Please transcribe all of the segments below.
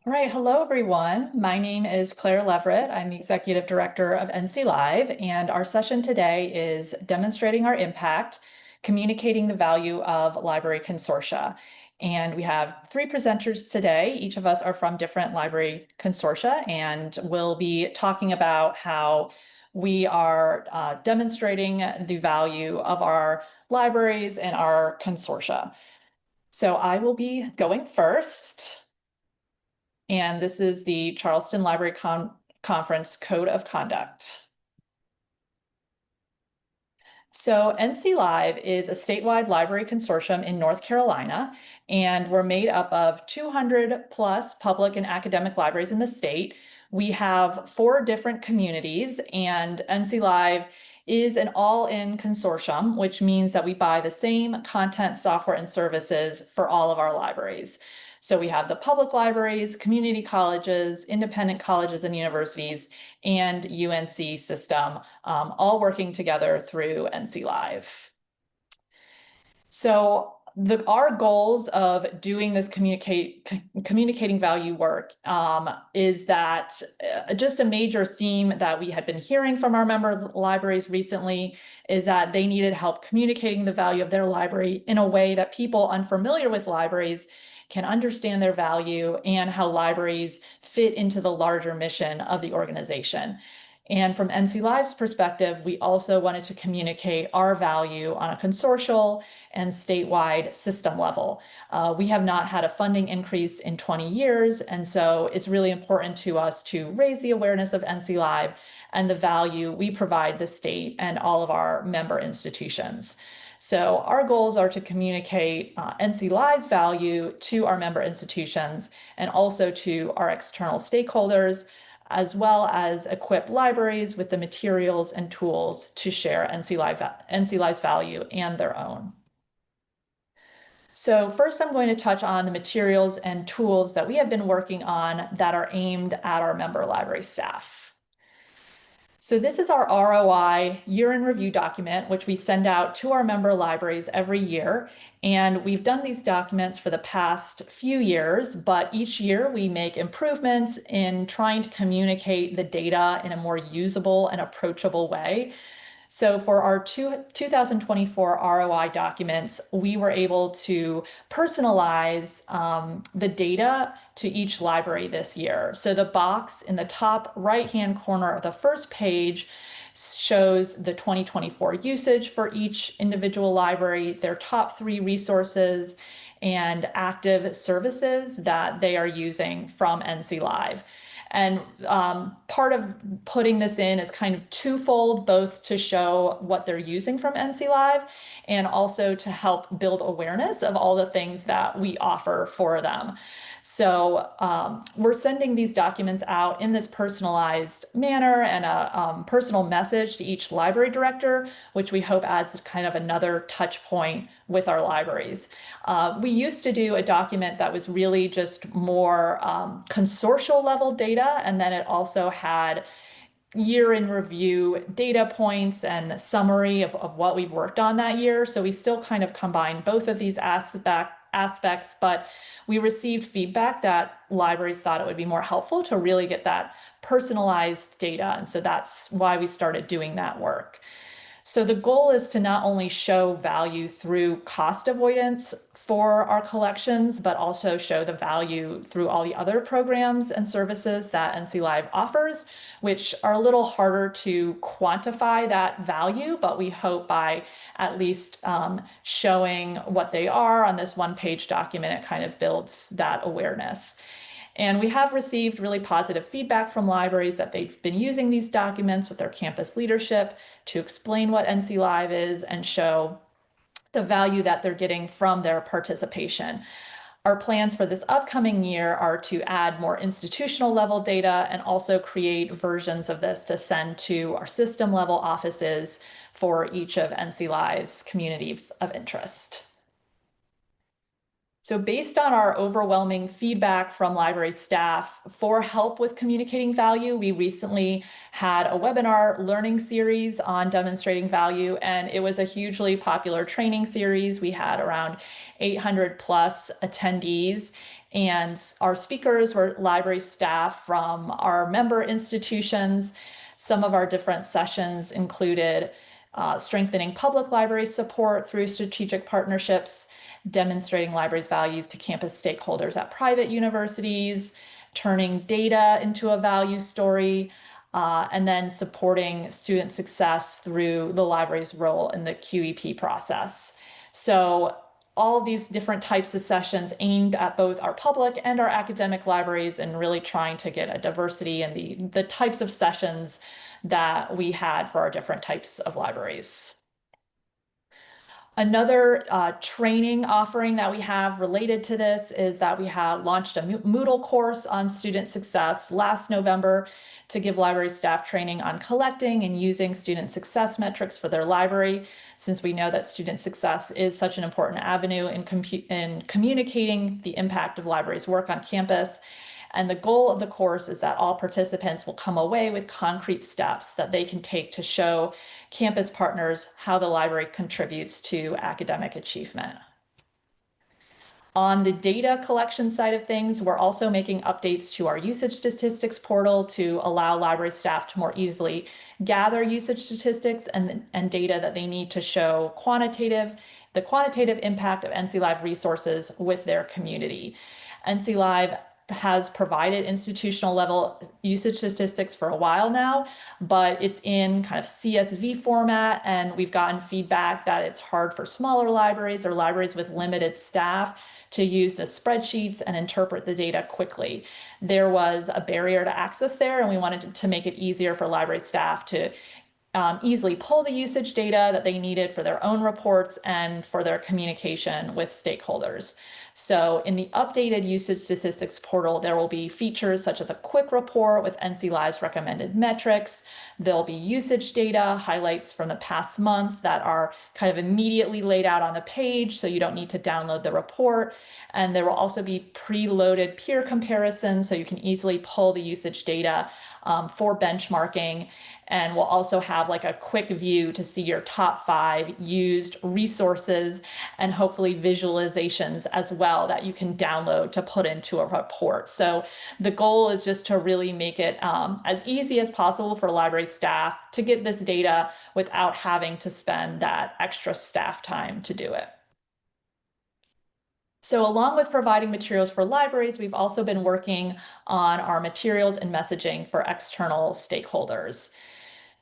All right, hello everyone. My name is Claire Leverett. I'm the Executive Director of NC Live, and our session today is demonstrating our impact, communicating the value of library consortia. And we have three presenters today. Each of us are from different library consortia, and we'll be talking about how we are demonstrating the value of our libraries and our consortia. So I will be going first. And this is the Charleston Library Conference Code of Conduct. So NC Live is a statewide library consortium in North Carolina, and we're made up of 200 plus public and academic libraries in the state. We have 4 different communities, and NC Live is an all-in consortium, which means that we buy the same content, software, and services for all of our libraries. So we have the public libraries, community colleges, independent colleges and universities, and UNC system, all working together through NC Live. So our goals of doing this communicating value work is that just a major theme that we had been hearing from our member libraries recently is that they needed help communicating the value of their library in a way that people unfamiliar with libraries can understand their value and how libraries fit into the larger mission of the organization. And from NC Live's perspective, we also wanted to communicate our value on a consortial and statewide system level. We have not had a funding increase in 20 years, and so it's really important to us to raise the awareness of NC Live and the value we provide the state and all of our member institutions. So our goals are to communicate NC Live's value to our member institutions and also to our external stakeholders, as well as equip libraries with the materials and tools to share NC Live's value and their own. So first, I'm going to touch on the materials and tools that we have been working on that are aimed at our member library staff. So this is our ROI year in review document, which we send out to our member libraries every year. And we've done these documents for the past few years, but each year we make improvements in trying to communicate the data in a more usable and approachable way. So for our 2024 ROI documents, we were able to personalize the data to each library this year. So the box in the top right-hand corner of the first page shows the 2024 usage for each individual library, their top 3 resources, and active services that they are using from NC Live. And part of putting this in is kind of twofold, both to show what they're using from NC Live and also to help build awareness of all the things that we offer for them. So we're sending these documents out in this personalized manner and a personal message to each library director, which we hope adds kind of another touch point with our libraries. We used to do a document that was really just more consortial level data, and then it also had year in review data points and summary of what we've worked on that year. So we still kind of combine both of these aspects, but we received feedback that libraries thought it would be more helpful to really get that personalized data. And so that's why we started doing that work. So the goal is to not only show value through cost avoidance for our collections, but also show the value through all the other programs and services that NC Live offers, which are a little harder to quantify that value, but we hope by at least showing what they are on this one-page document, it kind of builds that awareness. And we have received really positive feedback from libraries that they've been using these documents with their campus leadership to explain what NC Live is and show the value that they're getting from their participation. Our plans for this upcoming year are to add more institutional level data and also create versions of this to send to our system level offices for each of NC Live's communities of interest. So based on our overwhelming feedback from library staff for help with communicating value, we recently had a webinar learning series on demonstrating value, and it was a hugely popular training series. We had around 800 plus attendees, and our speakers were library staff from our member institutions. Some of our different sessions included strengthening public library support through strategic partnerships, demonstrating libraries' values to campus stakeholders at private universities, turning data into a value story, and then supporting student success through the library's role in the QEP process. So all of these different types of sessions aimed at both our public and our academic libraries, and really trying to get a diversity in the types of sessions that we had for our different types of libraries. Another training offering that we have related to this is that we have launched a Moodle course on student success last November to give library staff training on collecting and using student success metrics for their library, since we know that student success is such an important avenue in communicating the impact of libraries' work on campus. And the goal of the course is that all participants will come away with concrete steps that they can take to show campus partners how the library contributes to academic achievement. On the data collection side of things, we're also making updates to our usage statistics portal to allow library staff to more easily gather usage statistics and data that they need to show the quantitative impact of NC Live resources with their community. NC Live has provided institutional level usage statistics for a while now, but it's in kind of CSV format, and we've gotten feedback that it's hard for smaller libraries or libraries with limited staff to use the spreadsheets and interpret the data quickly. There was a barrier to access there, and we wanted to make it easier for library staff to easily pull the usage data that they needed for their own reports and for their communication with stakeholders. So in the updated usage statistics portal, there will be features such as a quick report with NC Live's recommended metrics. There'll be usage data, highlights from the past month that are kind of immediately laid out on the page, so you don't need to download the report. And there will also be preloaded peer comparisons, so you can easily pull the usage data for benchmarking. And we'll also have like a quick view to see your top 5 used resources, and hopefully visualizations as well that you can download to put into a report. So the goal is just to really make it as easy as possible for library staff to get this data without having to spend that extra staff time to do it. So along with providing materials for libraries, we've also been working on our materials and messaging for external stakeholders.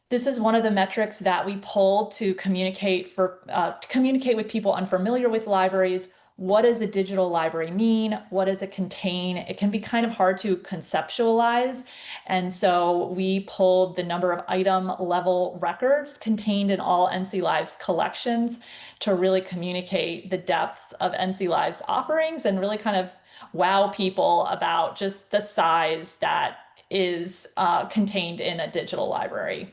This is one of the metrics that we pull to communicate with people unfamiliar with libraries. What does a digital library mean? What does it contain? It can be kind of hard to conceptualize. And so we pulled the number of item level records contained in all NC Live's collections to really communicate the depth of NC Live's offerings and really kind of wow people about just the size that is contained in a digital library.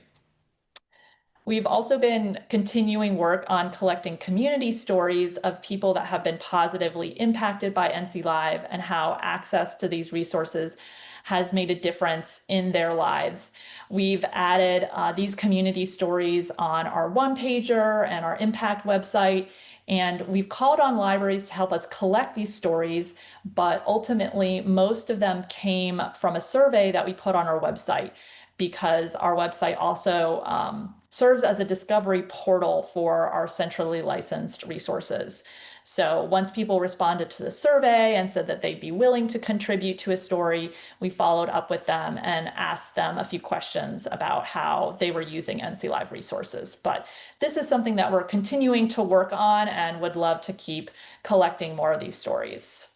We've also been continuing work on collecting community stories of people that have been positively impacted by NC Live and how access to these resources has made a difference in their lives. We've added these community stories on our one-pager and our impact website, and we've called on libraries to help us collect these stories, but ultimately most of them came from a survey that we put on our website, because our website also serves as a discovery portal for our centrally licensed resources. So once people responded to the survey and said that they'd be willing to contribute to a story, we followed up with them and asked them a few questions about how they were using NC Live resources. But this is something that we're continuing to work on and would love to keep collecting more of these stories.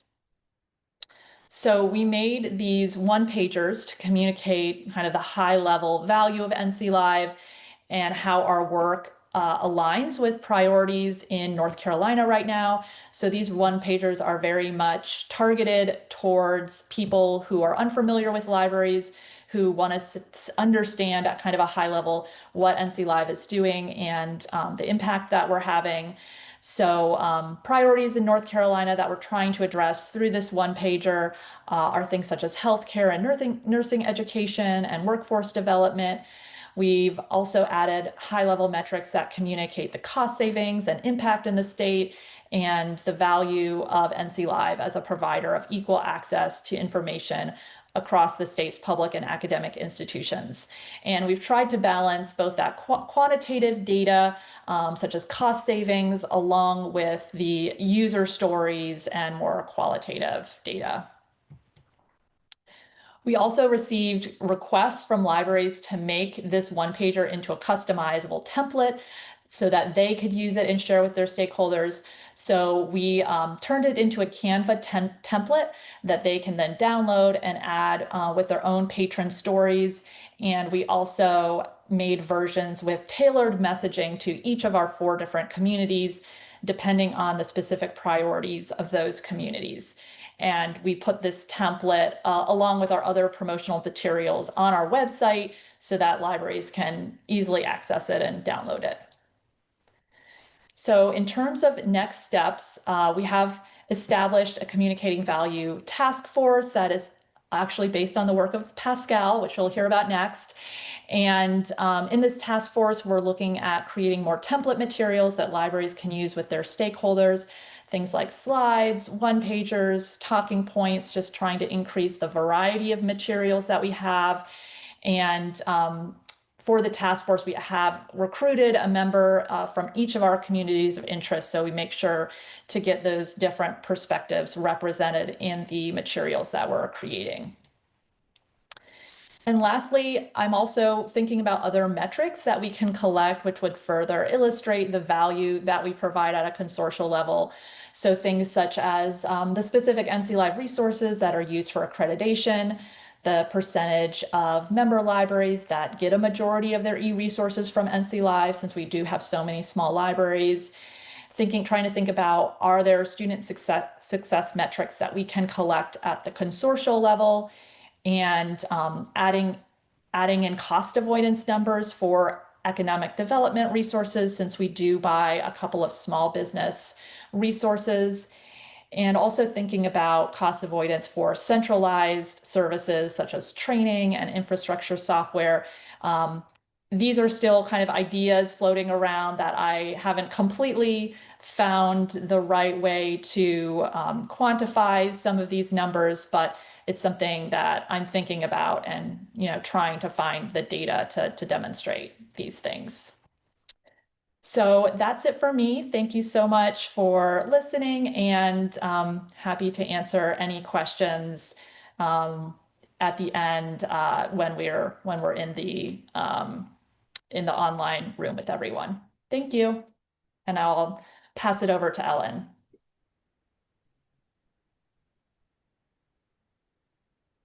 So we made these one-pagers to communicate kind of the high-level value of NC Live and how our work aligns with priorities in North Carolina right now. So these one-pagers are very much targeted towards people who are unfamiliar with libraries, who want to understand at kind of a high level what NC Live is doing and the impact that we're having. So priorities in North Carolina that we're trying to address through this one-pager are things such as healthcare and nursing education and workforce development. We've also added high-level metrics that communicate the cost savings and impact in the state and the value of NC Live as a provider of equal access to information across the state's public and academic institutions. And we've tried to balance both that quantitative data, such as cost savings, along with the user stories and more qualitative data. We also received requests from libraries to make this one-pager into a customizable template so that they could use it and share with their stakeholders. So we turned it into a Canva template that they can then download and add with their own patron stories. And we also made versions with tailored messaging to each of our 4 different communities, depending on the specific priorities of those communities. And we put this template along with our other promotional materials on our website so that libraries can easily access it and download it. So in terms of next steps, we have established a communicating value task force that is actually based on the work of Pascal, which we'll hear about next. And in this task force, we're looking at creating more template materials that libraries can use with their stakeholders, things like slides, one-pagers, talking points, just trying to increase the variety of materials that we have. And for the task force, we have recruited a member from each of our communities of interest, so we make sure to get those different perspectives represented in the materials that we're creating. And lastly, I'm also thinking about other metrics that we can collect, which would further illustrate the value that we provide at a consortial level. So things such as the specific NC Live resources that are used for accreditation, the percentage of member libraries that get a majority of their e-resources from NC Live, since we do have so many small libraries. Trying to think about, are there student success metrics that we can collect at the consortial level, and adding in cost avoidance numbers for economic development resources, since we do buy a couple of small business resources, and also thinking about cost avoidance for centralized services such as training and infrastructure software. These are still kind of ideas floating around that I haven't completely found the right way to quantify some of these numbers, but it's something that I'm thinking about and trying to find the data to demonstrate these things. So that's it for me. Thank you so much for listening, and happy to answer any questions at the end when we're in the online room with everyone. Thank you. And I'll pass it over to Ellen.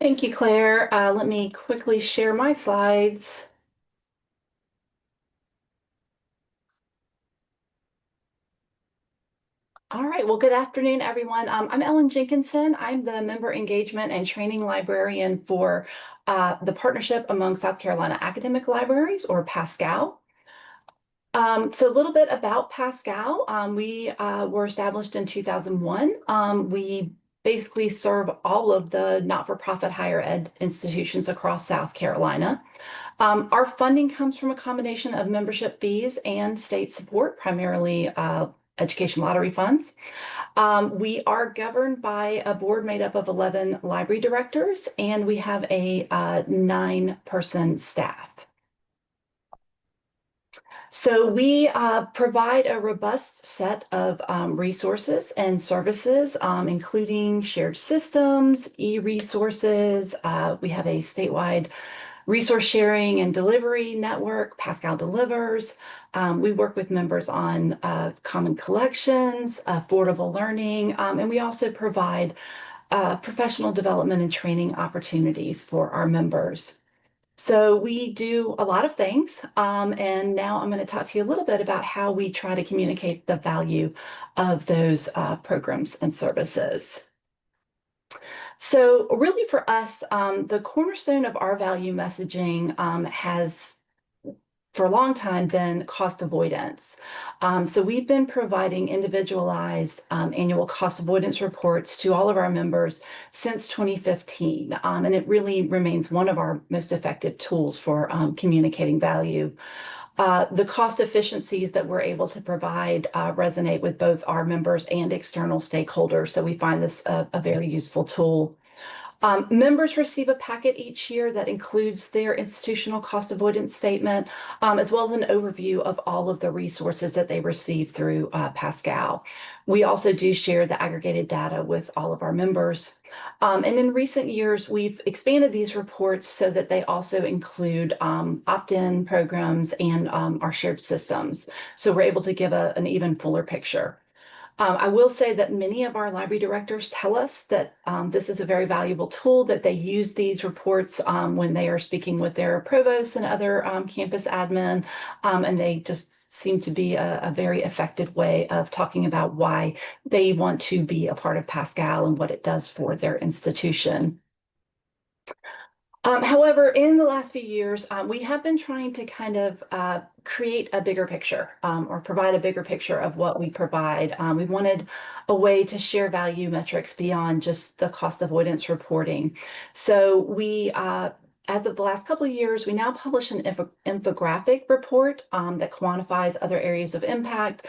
Thank you, Claire. Let me quickly share my slides. All right, well, good afternoon, everyone. I'm Ellen Jenkinson. I'm the Member Engagement and Training Librarian for the Partnership Among South Carolina Academic Libraries, or PASCAL. So a little bit about PASCAL. We were established in 2001. We basically serve all of the not-for-profit higher ed institutions across South Carolina. Our funding comes from a combination of membership fees and state support, primarily education lottery funds. We are governed by a board made up of 11 library directors, and we have a 9-person staff. So we provide a robust set of resources and services, including shared systems, e-resources. We have a statewide resource sharing and delivery network, Pascal Delivers. We work with members on common collections, affordable learning, and we also provide professional development and training opportunities for our members. So we do a lot of things, and now I'm going to talk to you a little bit about how we try to communicate the value of those programs and services. So really for us, the cornerstone of our value messaging has for a long time been cost avoidance. So we've been providing individualized annual cost avoidance reports to all of our members since 2015. And it really remains one of our most effective tools for communicating value. The cost efficiencies that we're able to provide resonate with both our members and external stakeholders. So we find this a very useful tool. Members receive a packet each year that includes their institutional cost avoidance statement, as well as an overview of all of the resources that they receive through Pascal. We also do share the aggregated data with all of our members. And in recent years, we've expanded these reports so that they also include opt-in programs and our shared systems. So we're able to give an even fuller picture. I will say that many of our library directors tell us that this is a very valuable tool, that they use these reports when they are speaking with their provosts and other campus admin, and they just seem to be a very effective way of talking about why they want to be a part of Pascal and what it does for their institution. However, in the last few years, we have been trying to kind of create a bigger picture or provide a bigger picture of what we provide. We wanted a way to share value metrics beyond just the cost avoidance reporting. So we, as of the last couple of years, we now publish an infographic report that quantifies other areas of impact.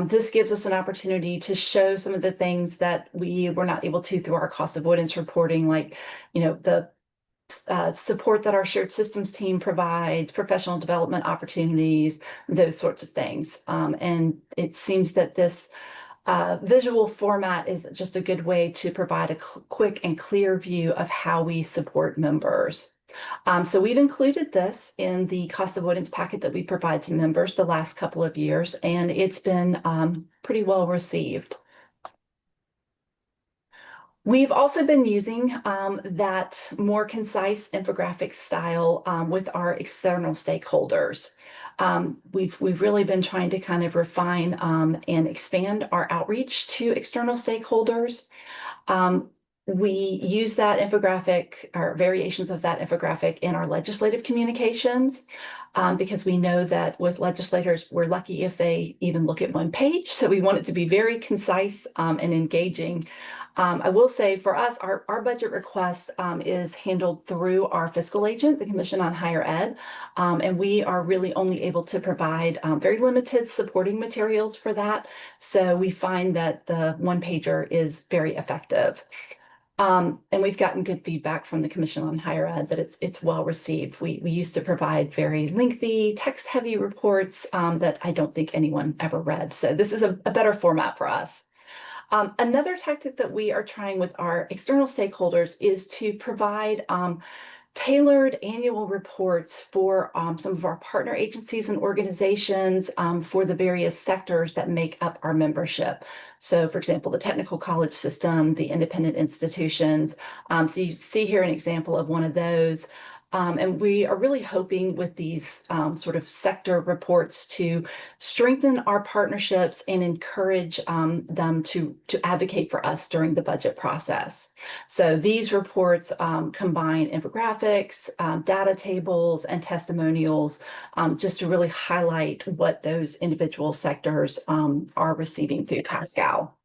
This gives us an opportunity to show some of the things that we were not able to through our cost avoidance reporting, like, the support that our shared systems team provides, professional development opportunities, those sorts of things. And it seems that this visual format is just a good way to provide a quick and clear view of how we support members. So we've included this in the cost avoidance packet that we provide to members the last couple of years, and it's been pretty well received. We've also been using that more concise infographic style with our external stakeholders. We've really been trying to kind of refine and expand our outreach to external stakeholders. We use that infographic or variations of that infographic in our legislative communications because we know that with legislators, we're lucky if they even look at one page. So we want it to be very concise and engaging. I will say for us, our budget request is handled through our fiscal agent, the Commission on Higher Ed, and we are really only able to provide very limited supporting materials for that. So we find that the one pager is very effective. And we've gotten good feedback from the Commission on Higher Ed that it's well received. We used to provide very lengthy, text-heavy reports that I don't think anyone ever read. So this is a better format for us. Another tactic that we are trying with our external stakeholders is to provide tailored annual reports for some of our partner agencies and organizations for the various sectors that make up our membership. So, for example, the technical college system, the independent institutions. So you see here an example of one of those. And we are really hoping with these sort of sector reports to strengthen our partnerships and encourage them to advocate for us during the budget process. So these reports combine infographics, data tables, and testimonials just to really highlight what those individual sectors are receiving through Pascal.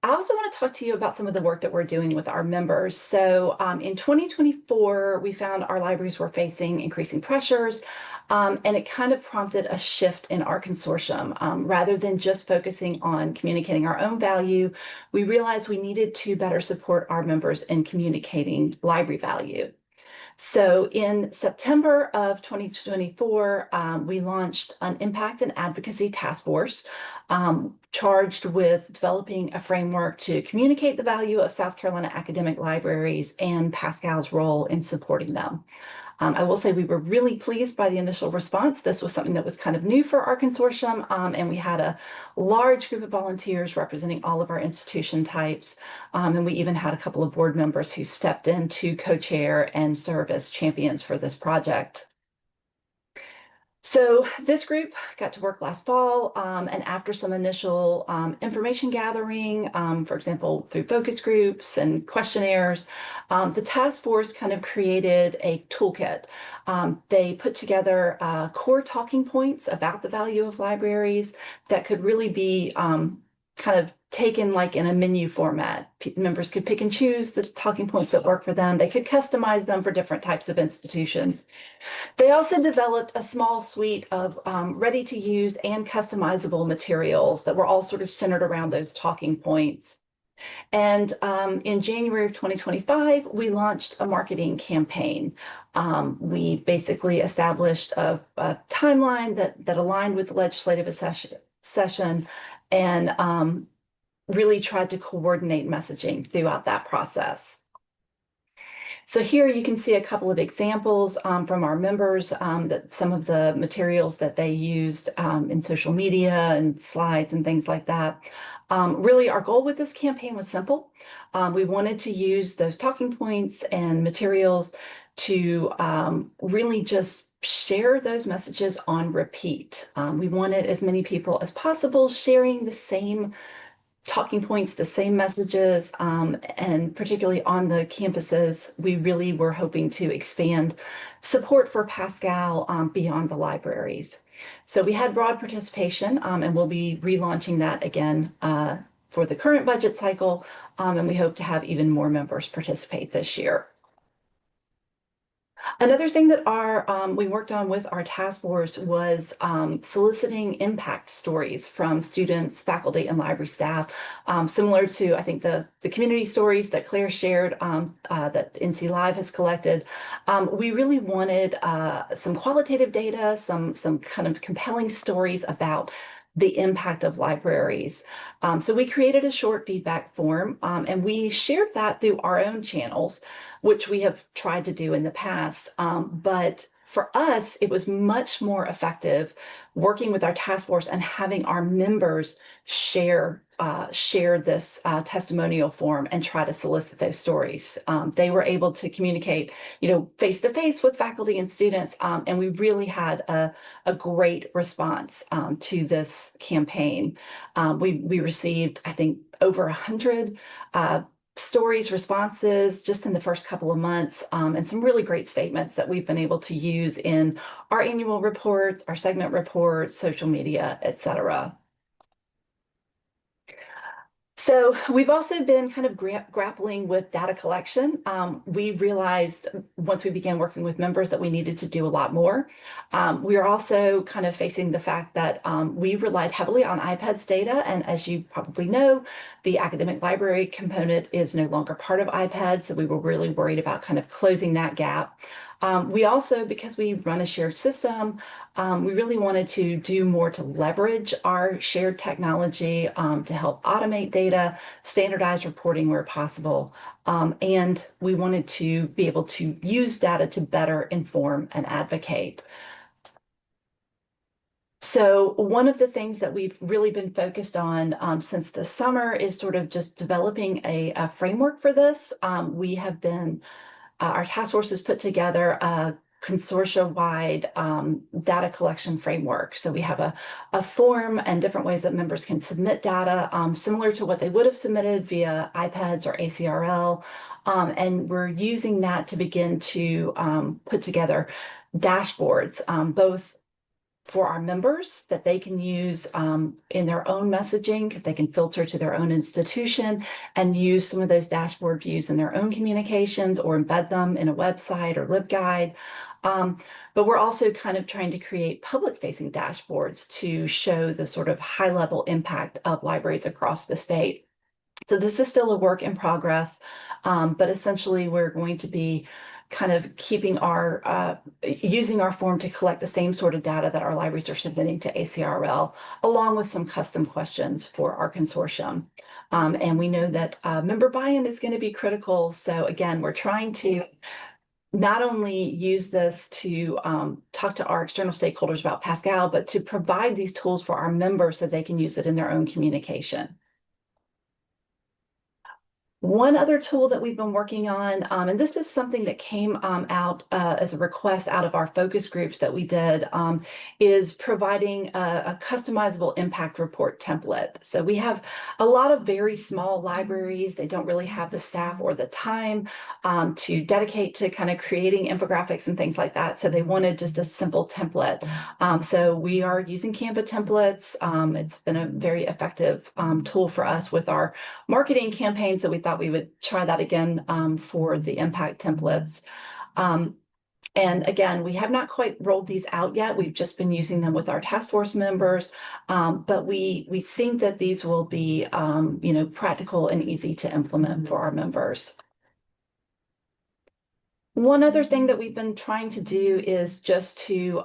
I also want to talk to you about some of the work that we're doing with our members. So in 2024, we found our libraries were facing increasing pressures, and it kind of prompted a shift in our consortium. Rather than just focusing on communicating our own value, we realized we needed to better support our members in communicating library value. So in September of 2024, we launched an impact and advocacy task force charged with developing a framework to communicate the value of South Carolina academic libraries and Pascal's role in supporting them. I will say we were really pleased by the initial response. This was something that was kind of new for our consortium, and we had a large group of volunteers representing all of our institution types, and we even had a couple of board members who stepped in to co-chair and serve as champions for this project. So this group got to work last fall, and after some initial information gathering, for example, through focus groups and questionnaires, the task force kind of created a toolkit. They put together core talking points about the value of libraries that could really be kind of taken like in a menu format. Members could pick and choose the talking points that work for them. They could customize them for different types of institutions. They also developed a small suite of ready-to-use and customizable materials that were all sort of centered around those talking points. And in January of 2025, we launched a marketing campaign. We basically established a timeline that aligned with the legislative session and really tried to coordinate messaging throughout that process. So here you can see a couple of examples from our members, that some of the materials that they used in social media and slides and things like that. Really, our goal with this campaign was simple. We wanted to use those talking points and materials to really just share those messages on repeat. We wanted as many people as possible sharing the same talking points, the same messages, and particularly on the campuses, we really were hoping to expand support for Pascal beyond the libraries. So we had broad participation, and we'll be relaunching that again for the current budget cycle, and we hope to have even more members participate this year. Another thing that we worked on with our task force was soliciting impact stories from students, faculty, and library staff, similar to, I think, the community stories that Claire shared that NC Live has collected. We really wanted some qualitative data, some kind of compelling stories about the impact of libraries. So we created a short feedback form, and we shared that through our own channels, which we have tried to do in the past. But for us, it was much more effective working with our task force and having our members share this testimonial form and try to solicit those stories. They were able to communicate, face to face with faculty and students, and we really had a great response to this campaign. We received, I think, over 100 stories, responses just in the first couple of months, and some really great statements that we've been able to use in our annual reports, our segment reports, social media, etc. So we've also been kind of grappling with data collection. We realized once we began working with members that we needed to do a lot more. We are also kind of facing the fact that we relied heavily on iPads data. And as you probably know, the academic library component is no longer part of iPads. So we were really worried about kind of closing that gap. We also, because we run a shared system, we really wanted to do more to leverage our shared technology to help automate data, standardize reporting where possible, and we wanted to be able to use data to better inform and advocate. So one of the things that we've really been focused on since the summer is sort of just developing a framework for this. We have been our task force has put together a consortia-wide data collection framework. So we have a form and different ways that members can submit data, similar to what they would have submitted via iPads or ACRL. And we're using that to begin to put together dashboards, both for our members that they can use in their own messaging, because they can filter to their own institution and use some of those dashboard views in their own communications or embed them in a website or LibGuide. But we're also kind of trying to create public-facing dashboards to show the sort of high-level impact of libraries across the state. So this is still a work in progress, but essentially we're going to be kind of keeping using our form to collect the same sort of data that our libraries are submitting to ACRL, along with some custom questions for our consortium. And we know that member buy-in is going to be critical. So again, we're trying to not only use this to talk to our external stakeholders about Pascal, but to provide these tools for our members so they can use it in their own communication. One other tool that we've been working on, and this is something that came out as a request out of our focus groups that we did, is providing a customizable impact report template. So we have a lot of very small libraries. They don't really have the staff or the time to dedicate to kind of creating infographics and things like that. So they wanted just a simple template. So we are using Canva templates. It's been a very effective tool for us with our marketing campaigns, so we thought we would try that again for the impact templates. And again, we have not quite rolled these out yet. We've just been using them with our task force members, but we think that these will be practical and easy to implement for our members. One other thing that we've been trying to do is just to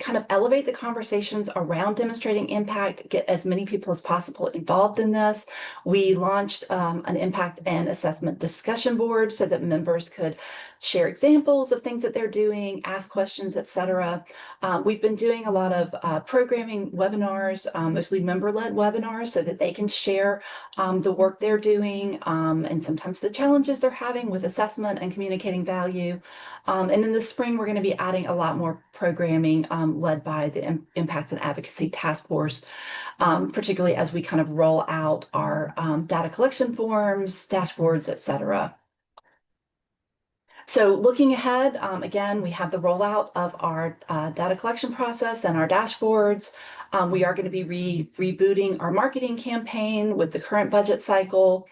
kind of elevate the conversations around demonstrating impact, get as many people as possible involved in this. We launched an impact and assessment discussion board so that members could share examples of things that they're doing, ask questions, etc. We've been doing a lot of programming webinars, mostly member-led webinars, so that they can share the work they're doing and sometimes the challenges they're having with assessment and communicating value. And in the spring, we're going to be adding a lot more programming led by the Impact and Advocacy Task Force, particularly as we kind of roll out our data collection forms, dashboards, etc. So looking ahead, again, we have the rollout of our data collection process and our dashboards. We are going to be rebooting our marketing campaign with the current budget cycle.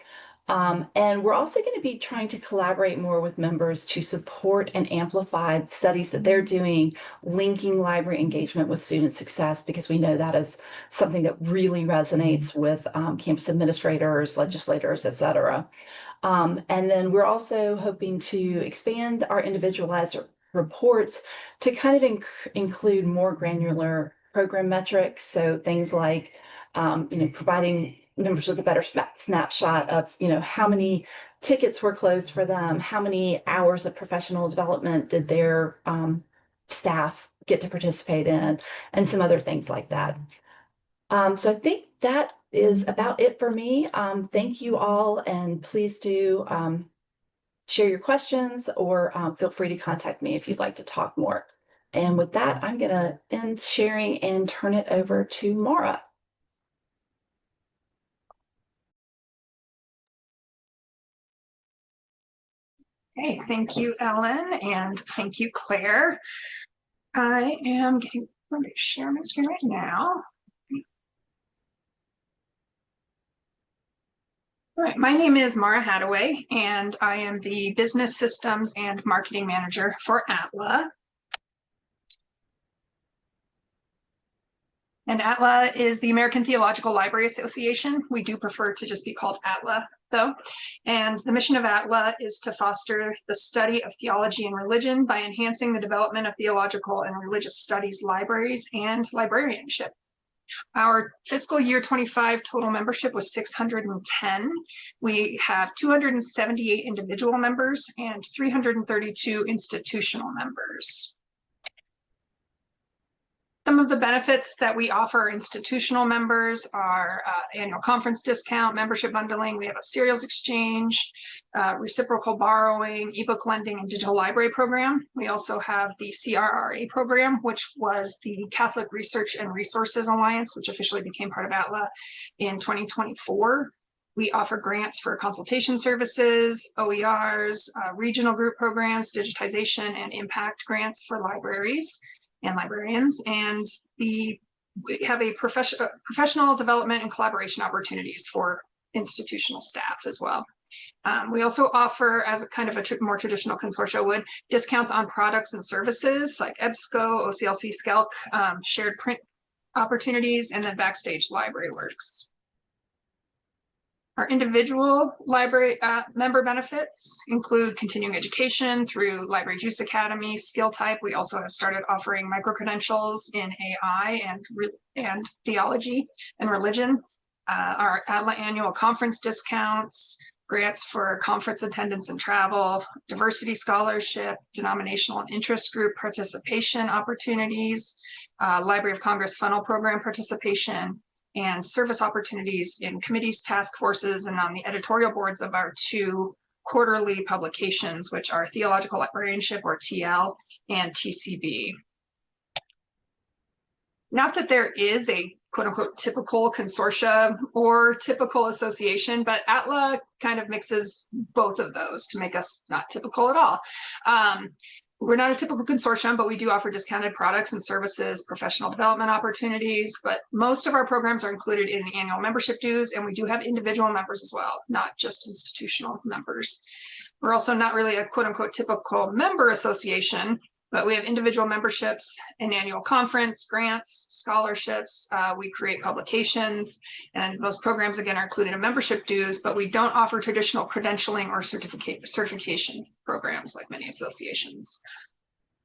And we're also going to be trying to collaborate more with members to support and amplify the studies that they're doing, linking library engagement with student success, because we know that is something that really resonates with campus administrators, legislators, etc. And then we're also hoping to expand our individualized reports to kind of include more granular program metrics. So things like, providing members with a better snapshot of, how many tickets were closed for them, how many hours of professional development did their staff get to participate in, and some other things like that. So I think that is about it for me. Thank you all, and please do share your questions or feel free to contact me if you'd like to talk more. And with that, I'm going to end sharing and turn it over to Mara. Hey, thank you, Ellen, and thank you, Claire. I am going to share my screen right now. All right, my name is Mara Hadaway, and I am the Business Systems and Marketing Manager for ATLA. And ATLA is the American Theological Library Association. We do prefer to just be called ATLA, though. And the mission of ATLA is to foster the study of theology and religion by enhancing the development of theological and religious studies libraries and librarianship. Our fiscal year 25 total membership was 610. We have 278 individual members and 332 institutional members. Some of the benefits that we offer institutional members are annual conference discount, membership bundling. We have a serials exchange, reciprocal borrowing, ebook lending, and digital library program. We also have the CRRA program, which was the Catholic Research and Resources Alliance, which officially became part of ATLA in 2024. We offer grants for consultation services, OERs, regional group programs, digitization, and impact grants for libraries and librarians, and we have a professional development and collaboration opportunities for institutional staff as well. We also offer, as a kind of a more traditional consortia would, discounts on products and services like EBSCO, OCLC, SCELC, shared print opportunities, and then Backstage Library Works. Our individual library member benefits include continuing education through Library Juice Academy, Skill Type. We also have started offering micro-credentials in AI and theology and religion. Our ATLA annual conference discounts, grants for conference attendance and travel, diversity scholarship, denominational and interest group participation opportunities, Library of Congress funnel program participation, and service opportunities in committees, task forces, and on the editorial boards of our 2 quarterly publications, which are Theological Librarianship, or TL, and TCB. Not that there is a quote unquote typical consortia or typical association, but ATLA kind of mixes both of those to make us not typical at all. We're not a typical consortium, but we do offer discounted products and services, professional development opportunities, but most of our programs are included in the annual membership dues, and we do have individual members as well, not just institutional members. We're also not really a quote unquote typical member association, but we have individual memberships, an annual conference, grants, scholarships. We create publications, and most programs, again, are included in membership dues, but we don't offer traditional credentialing or certification programs like many associations.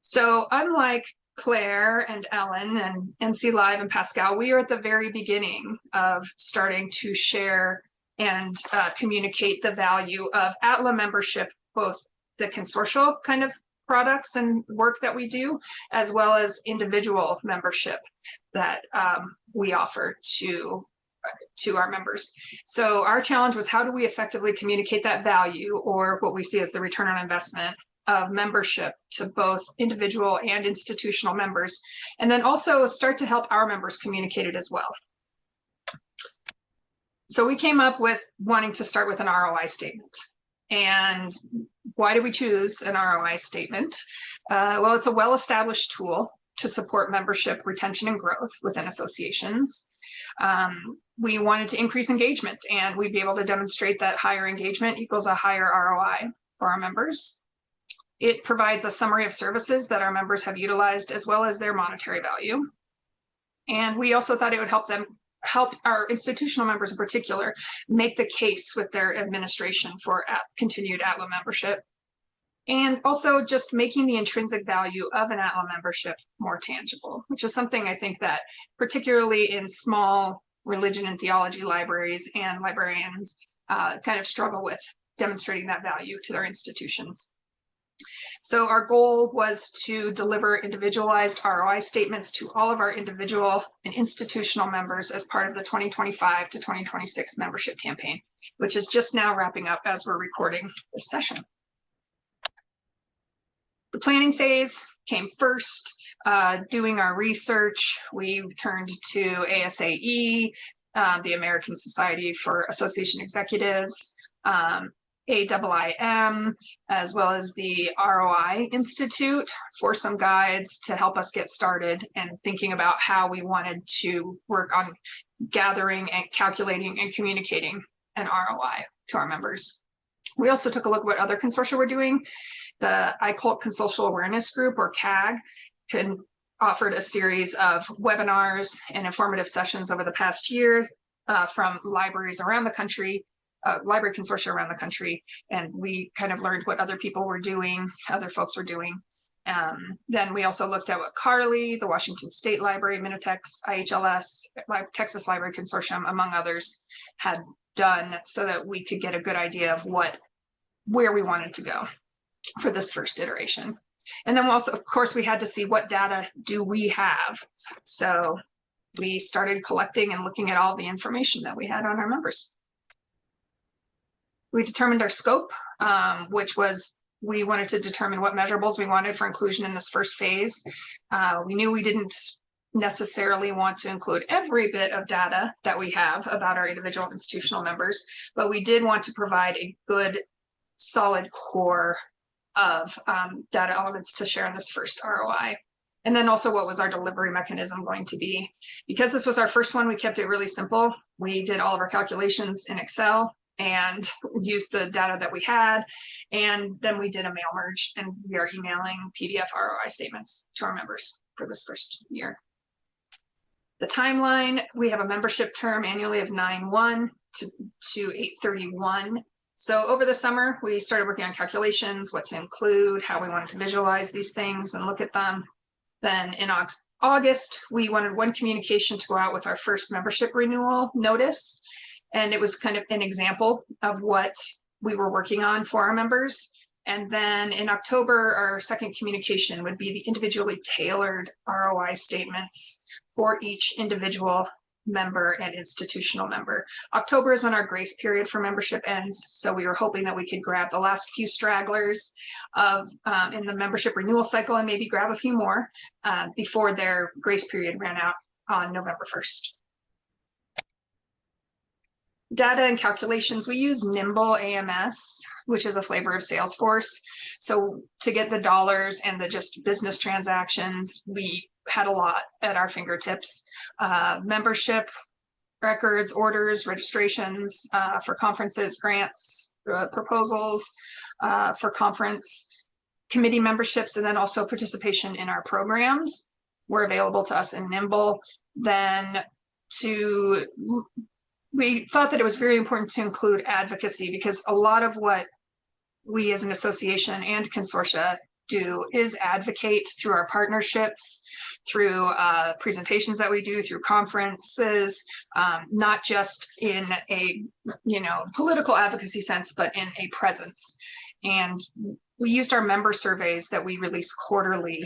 So unlike Claire and Ellen and NC Live and Pascal, we are at the very beginning of starting to share and communicate the value of ATLA membership, both the consortial kind of products and work that we do, as well as individual membership that we offer to our members. So our challenge was, how do we effectively communicate that value, or what we see as the return on investment of membership, to both individual and institutional members, and then also start to help our members communicate it as well. So we came up with wanting to start with an ROI statement. And why did we choose an ROI statement? Well, it's a well-established tool to support membership retention and growth within associations. We wanted to increase engagement, and we'd be able to demonstrate that higher engagement equals a higher ROI for our members. It provides a summary of services that our members have utilized, as well as their monetary value. And we also thought it would help our institutional members in particular make the case with their administration for continued ATLA membership, and also just making the intrinsic value of an ATLA membership more tangible, which is something I think that particularly in small religion and theology libraries and librarians kind of struggle with demonstrating that value to their institutions. So our goal was to deliver individualized ROI statements to all of our individual and institutional members as part of the 2025 to 2026 membership campaign, which is just now wrapping up as we're recording this session. The planning phase came first. Doing our research, we turned to ASAE, the American Society for Association Executives, AIIM, as well as the ROI Institute, for some guides to help us get started and thinking about how we wanted to work on gathering and calculating and communicating an ROI to our members. We also took a look at what other consortia were doing. The iCult Consortial Awareness Group, or CAG, offered a series of webinars and informative sessions over the past year from libraries around the country, library consortia around the country, and we kind of learned what other people were doing, other folks were doing. Then we also looked at what Carly, the Washington State Library, Minitex, IHLS, Texas Library Consortium, among others, had done, so that we could get a good idea of where we wanted to go for this first iteration. And then also, of course, we had to see what data do we have. So we started collecting and looking at all the information that we had on our members. We determined our scope, which was, we wanted to determine what measurables we wanted for inclusion in this first phase. We knew we didn't necessarily want to include every bit of data that we have about our individual institutional members, but we did want to provide a good, solid core of data elements to share in this first ROI. And then also, what was our delivery mechanism going to be? Because this was our first one, we kept it really simple. We did all of our calculations in Excel and used the data that we had. And then we did a mail merge, and we are emailing PDF ROI statements to our members for this first year. The timeline, we have a membership term annually of 9/1 to 8/31. So over the summer, we started working on calculations, what to include, how we wanted to visualize these things and look at them. Then in August, we wanted one communication to go out with our first membership renewal notice. And it was kind of an example of what we were working on for our members. And then in October, our second communication would be the individually tailored ROI statements for each individual member and institutional member. October is when our grace period for membership ends. So we were hoping that we could grab the last few stragglers of in the membership renewal cycle and maybe grab a few more before their grace period ran out on November 1st. Data and calculations, we use Nimble AMS, which is a flavor of Salesforce. So to get the dollars and the just business transactions, we had a lot at our fingertips. Membership records, orders, registrations for conferences, grants, proposals for conference, committee memberships, and then also participation in our programs were available to us in Nimble. Then we thought that it was very important to include advocacy, because a lot of what we as an association and Consortia do is advocate through our partnerships, through presentations that we do, through conferences, not just in a political advocacy sense, but in a presence. And we used our member surveys that we release quarterly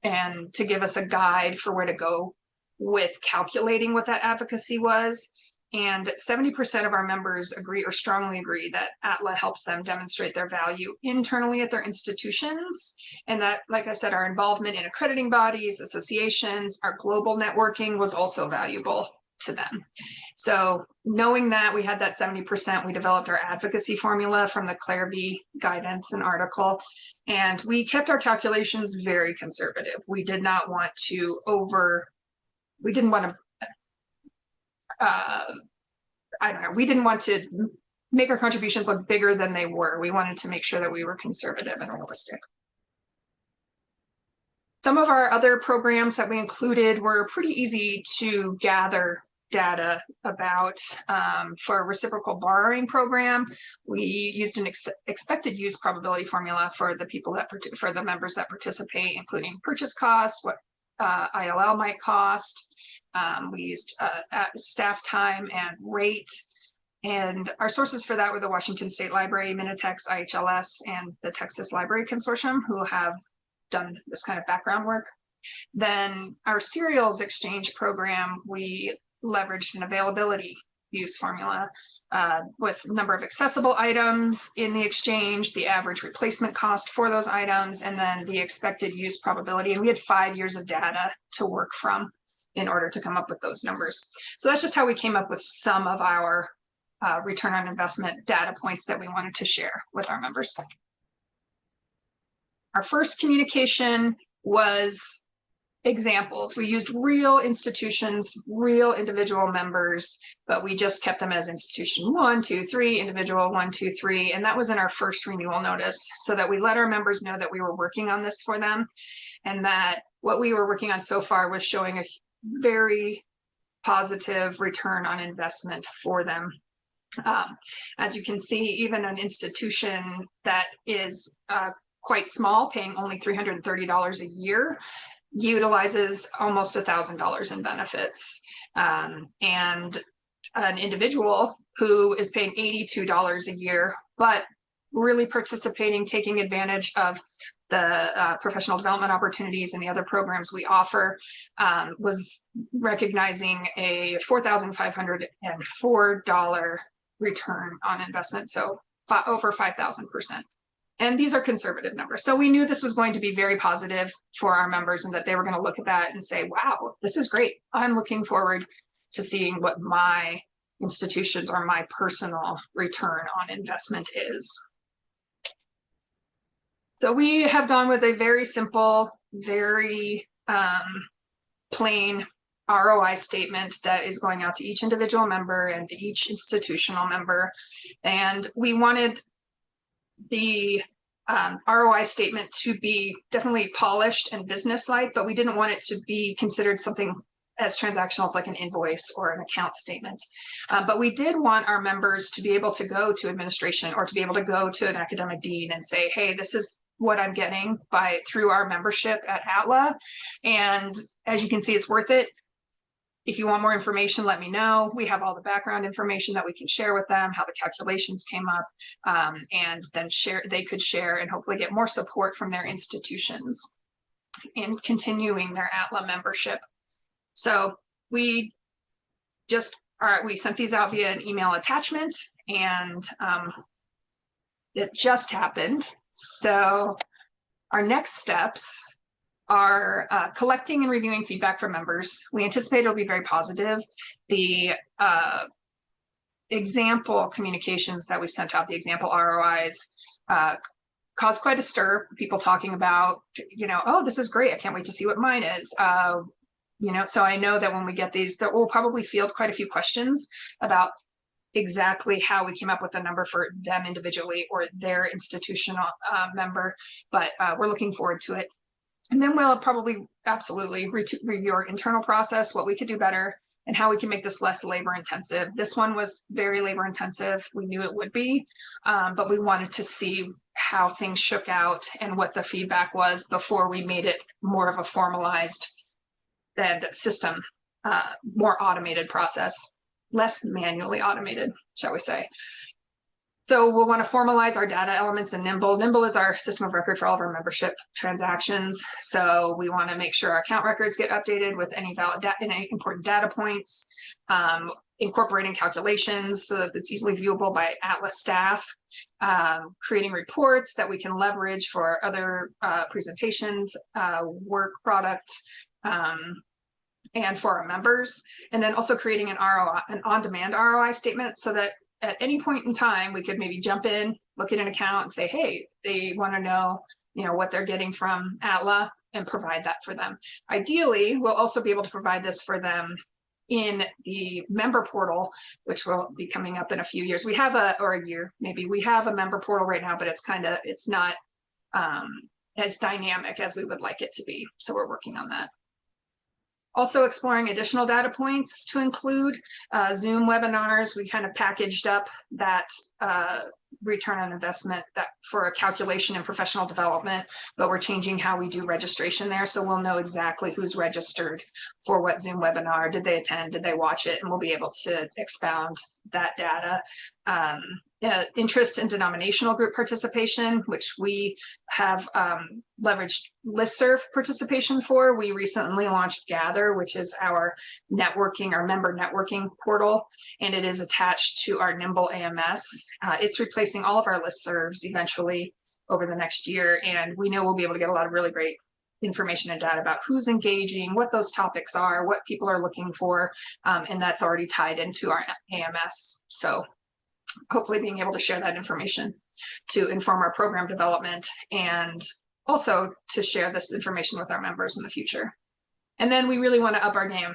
and to give us a guide for where to go with calculating what that advocacy was. And 70% of our members agree or strongly agree that ATLA helps them demonstrate their value internally at their institutions. And that, like I said, our involvement in accrediting bodies, associations, our global networking was also valuable to them. So knowing that we had that 70%, we developed our advocacy formula from the Clareby guidance and article. And we kept our calculations very conservative. We did not want to we didn't want to make our contributions look bigger than they were. We wanted to make sure that we were conservative and realistic. Some of our other programs that we included were pretty easy to gather data about. For a reciprocal borrowing program, we used an expected use probability formula for the members that participate, including purchase costs, what ILL might cost. We used staff time and rate, and our sources for that were the Washington State Library, Minitex, IHLS, and the Texas Library Consortium, who have done this kind of background work. Then our serials exchange program, we leveraged an availability use formula with number of accessible items in the exchange, the average replacement cost for those items, and then the expected use probability. And we had 5 years of data to work from in order to come up with those numbers. So that's just how we came up with some of our return on investment data points that we wanted to share with our members. Our first communication was examples. We used real institutions, real individual members, but we just kept them as institution 1, 2, 3, individual 1, 2, 3. And that was in our first renewal notice, so that we let our members know that we were working on this for them, and that what we were working on so far was showing a very positive return on investment for them. As you can see, even an institution that is quite small, paying only $330 a year, utilizes almost $1,000 in benefits. And an individual who is paying $82 a year, but really participating, taking advantage of the professional development opportunities and the other programs we offer, was recognizing a $4,504 return on investment, so over 5,000%. And these are conservative numbers. So we knew this was going to be very positive for our members, and that they were going to look at that and say, wow, this is great. I'm looking forward to seeing what my institutions or my personal return on investment is. So we have gone with a very simple, very plain ROI statement that is going out to each individual member and to each institutional member. And we wanted the ROI statement to be definitely polished and business-like, but we didn't want it to be considered something as transactional as like an invoice or an account statement. But we did want our members to be able to go to administration or to be able to go to an academic dean and say, hey, this is what I'm getting through our membership at ATLA. And as you can see, it's worth it. If you want more information, let me know. We have all the background information that we can share with them, how the calculations came up, and then they could share and hopefully get more support from their institutions in continuing their ATLA membership. So we sent these out via an email attachment, and it just happened. So our next steps are collecting and reviewing feedback from members. We anticipate it'll be very positive. The example communications that we sent out, the example ROIs, caused quite a stir. People talking about, oh, this is great. I can't wait to see what mine is. So I know that when we get these, that we'll probably field quite a few questions about exactly how we came up with a number for them individually or their institutional member, but we're looking forward to it. And then we'll probably absolutely review our internal process, what we could do better, and how we can make this less labor intensive. This one was very labor intensive. We knew it would be, but we wanted to see how things shook out and what the feedback was before we made it more of a formalized and system, more automated process, less manually automated, shall we say. So we'll want to formalize our data elements in Nimble. Nimble is our system of record for all of our membership transactions. So we want to make sure our account records get updated with any valid any important data points, incorporating calculations so that it's easily viewable by Atlas staff, creating reports that we can leverage for other presentations, work product, and for our members, and then also creating an ROI, an on-demand ROI statement, so that at any point in time, we could maybe jump in, look at an account and say, hey, they want to know, what they're getting from ATLA and provide that for them. Ideally, we'll also be able to provide this for them in the member portal, which will be coming up in a few years. We have or a year, maybe. We have a member portal right now, but it's not as dynamic as we would like it to be. So we're working on that. Also exploring additional data points to include Zoom webinars. We kind of packaged up that return on investment that for a calculation and professional development, but we're changing how we do registration there. So we'll know exactly who's registered for what Zoom webinar. Did they attend? Did they watch it? And we'll be able to expound that data. Interest in denominational group participation, which we have leveraged listserv participation for. We recently launched Gather, which is our member networking portal, and it is attached to our Nimble AMS. It's replacing all of our listservs eventually over the next year, and we know we'll be able to get a lot of really great information and data about who's engaging, what those topics are, what people are looking for, and that's already tied into our AMS. So hopefully being able to share that information to inform our program development and also to share this information with our members in the future. And then we really want to up our game.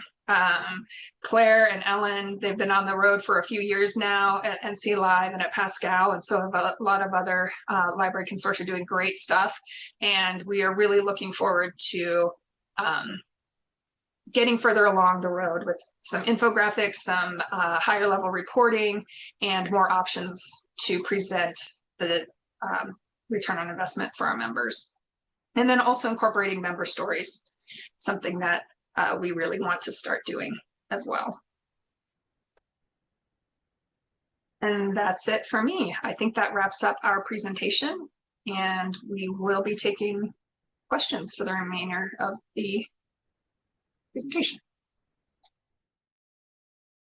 Claire and Ellen, they've been on the road for a few years now at NC Live and at Pascal, and so have a lot of other library consortia doing great stuff. And we are really looking forward to getting further along the road with some infographics, some higher level reporting, and more options to present the return on investment for our members. And then also incorporating member stories, something that we really want to start doing as well. And that's it for me. I think that wraps up our presentation, and we will be taking questions for the remainder of the presentation.